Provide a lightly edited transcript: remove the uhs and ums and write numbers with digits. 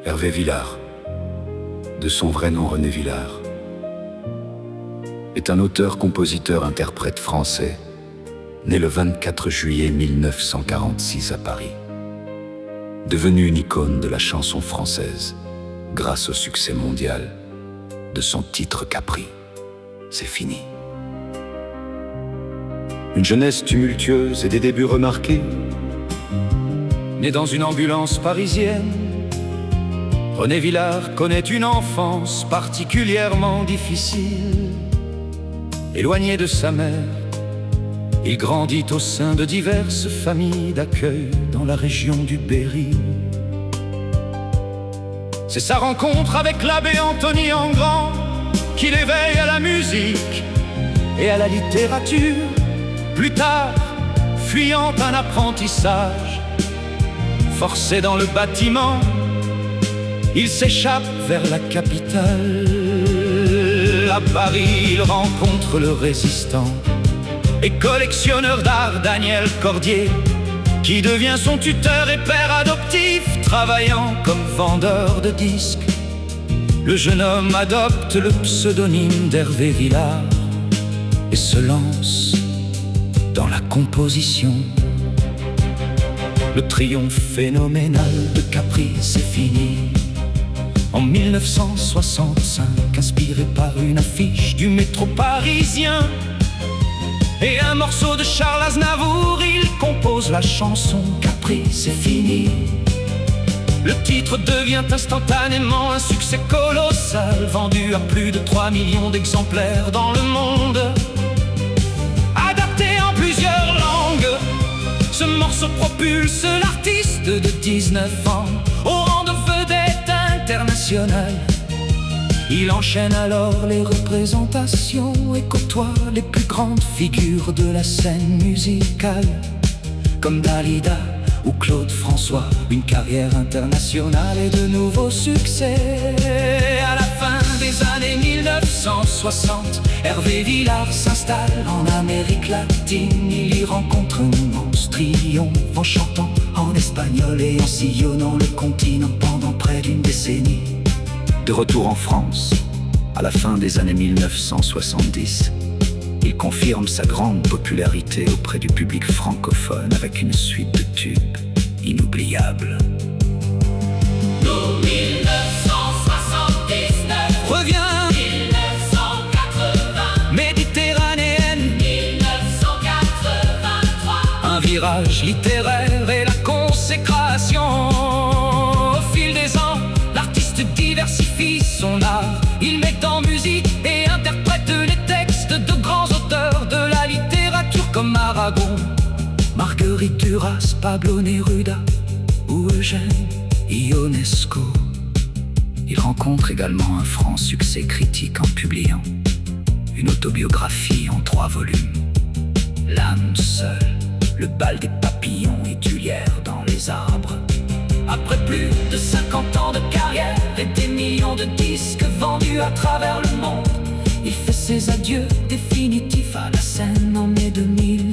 Hervé Villard, de son vrai nom René Villard, est un auteur, compositeur, interprète français, né le 24 juillet 1946 à Paris. Devenu une icône de la chanson française, grâce au succès mondial de son titre Capri, c'est fini. Une jeunesse tumultueuse et des débuts remarqués. Né dans une ambulance parisienne, René Villard connaît une enfance particulièrement difficile. Éloigné de sa mère, il grandit au sein de diverses familles d'accueil dans la région du Berry. C'est sa rencontre avec l'abbé Antony Engrand qui l'éveille à la musique et à la littérature. Plus tard, fuyant un apprentissage, forcé dans le bâtiment, il s'échappe vers la capitale. À Paris, il rencontre le résistant et collectionneur d'art Daniel Cordier, qui devient son tuteur et père adoptif, travaillant comme vendeur de disques. Le jeune homme adopte le pseudonyme d'Hervé Villard et se lance dans la composition. Le triomphe phénoménal de Capri, c'est fini. En 1965, inspiré par une affiche du métro parisien et un morceau de Charles Aznavour, il compose la chanson Capri, c'est fini. Le titre devient instantanément un succès colossal, vendu à plus de 3 millions d'exemplaires dans le monde. Adapté en plusieurs langues, ce morceau propulse l'artiste de 19 ans au rang de vedette internationale. Il enchaîne alors les représentations et côtoie les plus grandes figures de la scène musicale, comme Dalida ou Claude François. Une carrière internationale et de nouveaux succès. À la fin des années 1960, Hervé Villard s'installe en Amérique latine. Il y rencontre un immense triomphe en chantant en espagnol et en sillonnant le continent pendant près d'une décennie. De retour en France, à la fin des années 1970, il confirme sa grande popularité auprès du public francophone avec une suite de tubes inoubliables. Nous 1979 Revient 1980 méditerranéenne, 1983 un virage littéraire et la consécration. Au fil des ans, l'artiste diversifie son art. Il met en musique et interprète les textes de grands auteurs de la littérature comme Aragon, Marguerite Duras, Pablo Neruda ou Eugène Ionesco. Il rencontre également un franc succès critique en publiant une autobiographie en 3 volumes. L'âme seule, le bal des papillons et Tulière dans les arbres. Après plus de 50 ans de carrière et des millions de disques vendus à travers le monde, il fait ses adieux définitifs à la scène en mai 2000.